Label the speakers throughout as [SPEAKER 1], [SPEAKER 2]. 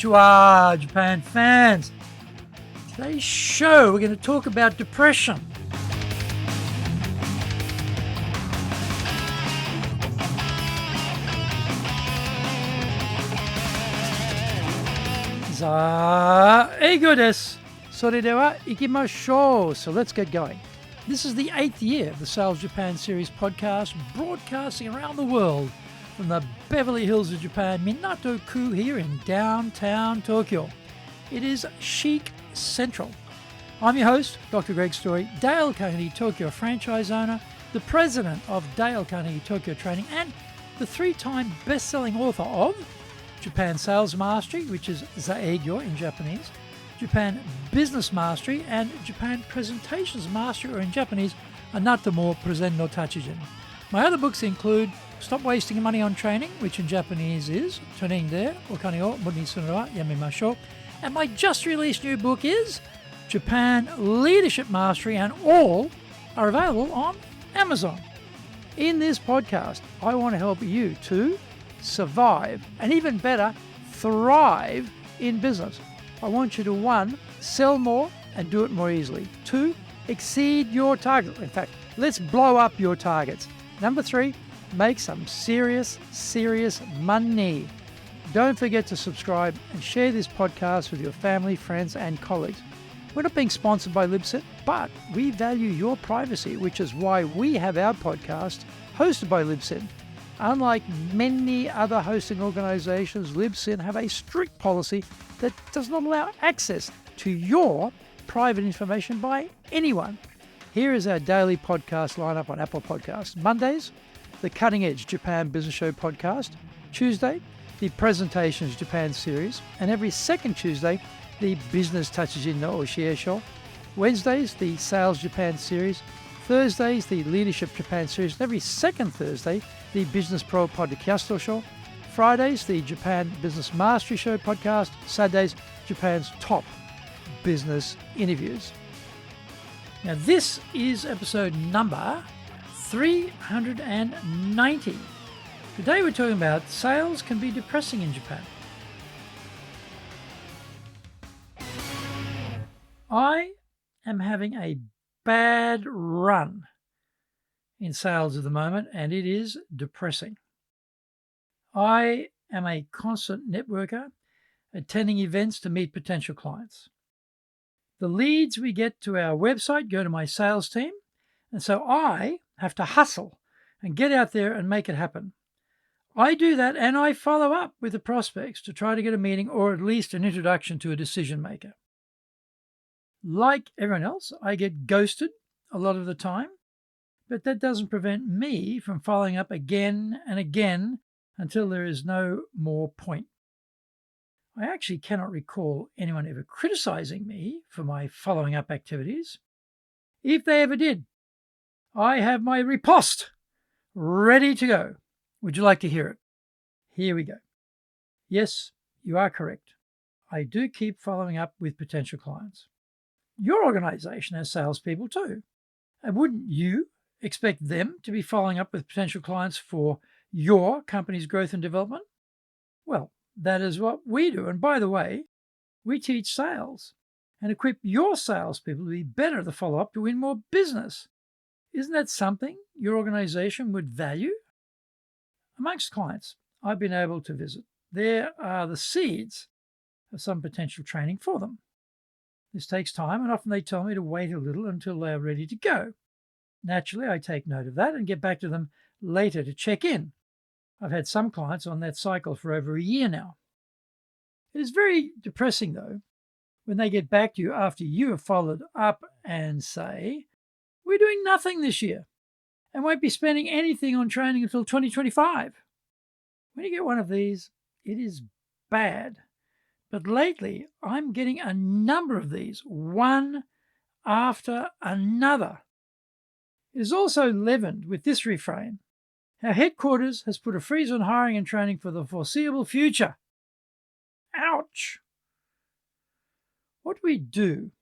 [SPEAKER 1] Konnichiwa, Japan fans. Today's show, we're going to talk about depression. Eigo desu. それでは行きましょう. So let's get going. This is the 8th year of the Sales Japan Series podcast, broadcasting around the world from the Beverly Hills of Japan, Minato-ku here in downtown Tokyo. It is chic central. I'm your host, Dr. Greg Story, Dale Carnegie Tokyo franchise owner, the president of Dale Carnegie Tokyo Training, and the 3-time best-selling author of Japan Sales Mastery, which is Zaegyo in Japanese, Japan Business Mastery, and Japan Presentations Mastery, or in Japanese, Anata mo Presen no Tachijin. My other books include Stop Wasting Money on Training, which in Japanese is Tonin de Okane o Mori ni suru no wa yamemashou. And my just released new book is Japan Leadership Mastery, and all are available on Amazon. In this podcast, I want to help you to survive and even better, thrive in business. I want you to 1, sell more and do it more easily. 2, exceed your targets. In fact, let's blow up your targets. Number 3, make some serious money. Don't forget to subscribe and share this podcast with your family, friends, and colleagues. We're not being sponsored by Libsyn, but we value your privacy, which is why we have our podcast hosted by Libsyn. Unlike many other hosting organizations, Libsyn have a strict policy that does not allow access to your private information by anyone. Here is our daily podcast lineup on Apple Podcasts. Mondays, the Cutting Edge Japan Business Show podcast. Tuesday, the Presentations Japan series. And every second Tuesday, the Business Tachijin no Oshie Show. Wednesdays, the Sales Japan series. Thursdays, the Leadership Japan series. And every second Thursday, the Business Pro Podcast Show. Fridays, the Japan Business Mastery Show podcast. Saturdays, Japan's top business interviews. Now, this is episode number 390. Today we're talking about sales can be depressing in Japan. I am having a bad run in sales at the moment, and it is depressing. I am a constant networker, attending events to meet potential clients. The leads we get to our website go to my sales team, and so I have to hustle and get out there and make it happen. I do that, and I follow up with the prospects to try to get a meeting or at least an introduction to a decision maker. Like everyone else, I get ghosted a lot of the time, but that doesn't prevent me from following up again and again until there is no more point. I actually cannot recall anyone ever criticizing me for my following up activities. If they ever did, I have my riposte ready to go. Would you like to hear it? Here we go. Yes, you are correct. I do keep following up with potential clients. Your organization has salespeople too. And wouldn't you expect them to be following up with potential clients for your company's growth and development? Well, that is what we do. And by the way, we teach sales and equip your salespeople to be better at the follow-up to win more business. Isn't that something your organization would value? Amongst clients I've been able to visit, there are the seeds of some potential training for them. This takes time, and often they tell me to wait a little until they are ready to go. Naturally, I take note of that and get back to them later to check in. I've had some clients on that cycle for over a year now. It is very depressing, though, when they get back to you after you have followed up and say, "We're doing nothing this year and won't be spending anything on training until 2025. When you get one of these, it is bad. But lately, I'm getting a number of these, one after another. It is also leavened with this refrain: our headquarters has put a freeze on hiring and training for the foreseeable future. Ouch! What do we do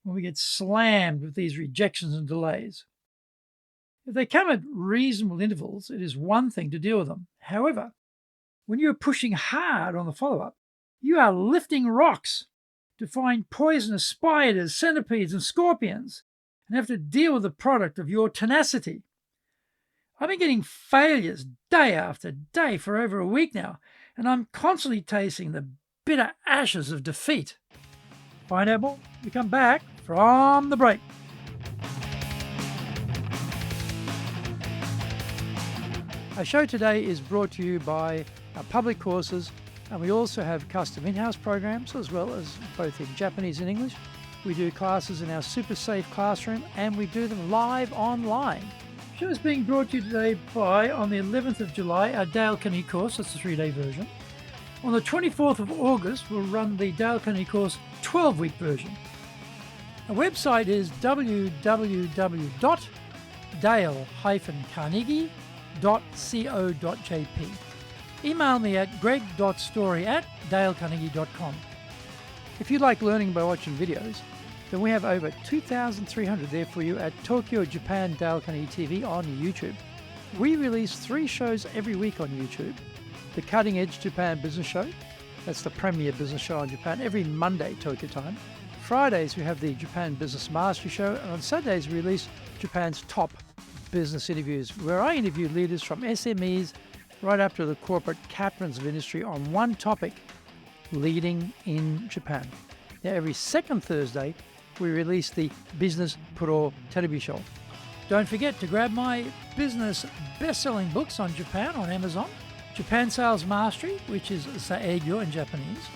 [SPEAKER 1] when we get slammed with these rejections and delays? If they come at reasonable intervals, it is one thing to deal with them. However, when you're pushing hard on the follow-up, You are lifting rocks to find poisonous spiders, centipedes, and scorpions, and have to deal with the product of your tenacity. I've been getting failures day after day for over a week now, and I'm constantly tasting the bitter ashes of defeat. Find out more when we come back from the break. Our show today is brought to you by our public courses, and we also have custom in-house programs as well as both in Japanese and English. We do classes in our super safe classroom and we do them live online. The show is being brought to you today by, on the 11th of July, our Dale Carnegie course. That's the 3-day version. On the 24th of August, we'll run the Dale Carnegie course 12-week version. Our website is www.dale-carnegie.co.jp. Email me at greg.story@dalecarnegie.com. If you like learning by watching videos, then we have over 2,300 there for you at Tokyo, Japan, Dale Carnegie TV on YouTube. We release 3 shows every week on YouTube. The Cutting Edge Japan Business Show, that's the premier business show in Japan, every Monday Tokyo time. Fridays we have the Japan Business Mastery Show, and on Saturdays we release Japan's top business interviews, where I interview leaders from SMEs right up to the corporate captains of industry on one topic, leading in Japan. Now, every second Thursday, we release the Business Pro Television Show. Don't forget to grab my business best-selling books on Japan on Amazon. Japan Sales Mastery, which is Saegyo in Japanese,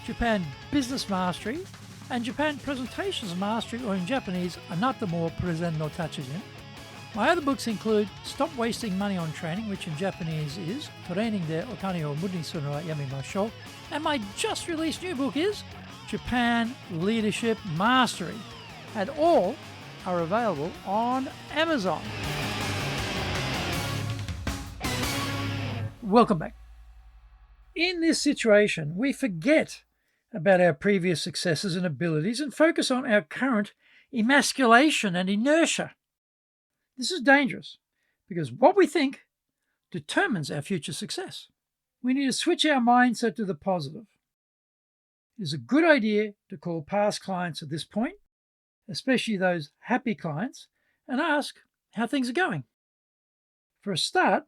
[SPEAKER 1] Japan Business Mastery, and Japan Presentations Mastery, or in Japanese, Anata mo Presen no Tachijin. My other books include Stop Wasting Money on Training, which in Japanese is Training de Okane o Muda ni suru no wa yamemashou, and my just released new book is Japan Leadership Mastery, and all are available on Amazon. Welcome back. In this situation, we forget about our previous successes and abilities and focus on our current emasculation and inertia. This is dangerous because what we think determines our future success. We need to switch our mindset to the positive. It is a good idea to call past clients at this point, especially those happy clients, and ask how things are going. For a start,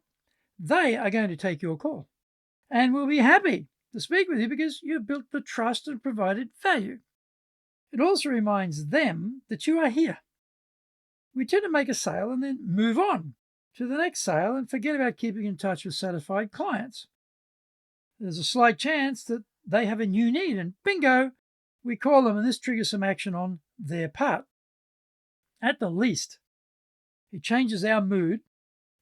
[SPEAKER 1] they are going to take your call and will be happy to speak with you because you've built the trust and provided value. It also reminds them that you are here. We tend to make a sale and then move on to the next sale and forget about keeping in touch with satisfied clients. There's a slight chance that they have a new need and bingo, we call them and this triggers some action on their part. At the least, it changes our mood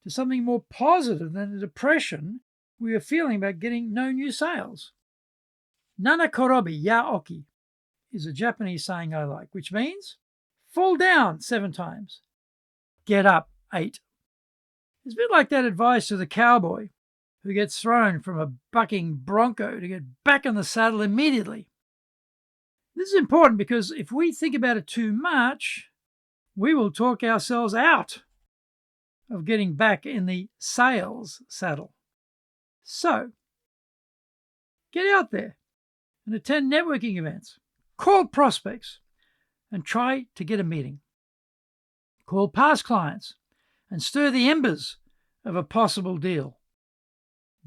[SPEAKER 1] to something more positive than the depression we are feeling about getting no new sales. Nana korobi ya oki is a Japanese saying I like, which means fall down 7 times, get up 8. It's a bit like that advice to the cowboy who gets thrown from a bucking bronco to get back in the saddle immediately. This is important because if we think about it too much, we will talk ourselves out of getting back in the sales saddle. So, get out there and attend networking events, call prospects, and try to get a meeting. Call past clients and stir the embers of a possible deal.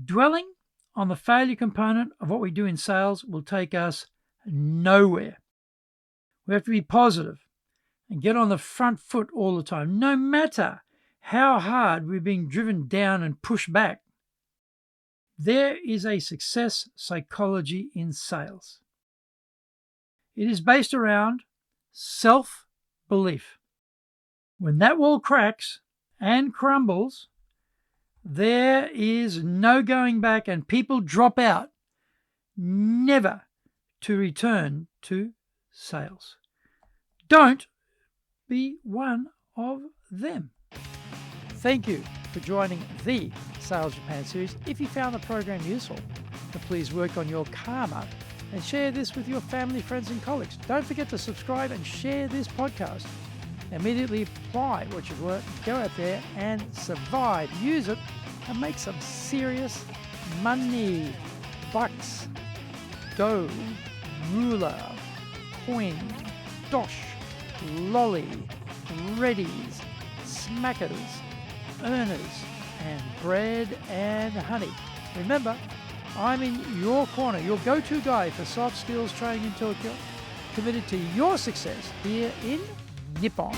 [SPEAKER 1] Dwelling on the failure component of what we do in sales will take us nowhere. We have to be positive and get on the front foot all the time, no matter how hard we're being driven down and pushed back. There is a success psychology in sales. It is based around self-belief. When that wall cracks and crumbles, there is no going back and people drop out, never to return to sales. Don't be one of them. Thank you for joining the Sales Japan series. If you found the program useful, then please work on your karma and share this with your family, friends, and colleagues. Don't forget to subscribe and share this podcast. Immediately apply what you've learned. Go out there and survive. Use it and make some serious money. Bucks. dough, ruler, coin, dosh, lolly, readies, smackers, earners, and bread and honey. Remember, I'm in your corner, your go-to guy for soft skills training in Tokyo, committed to your success here in Nippon.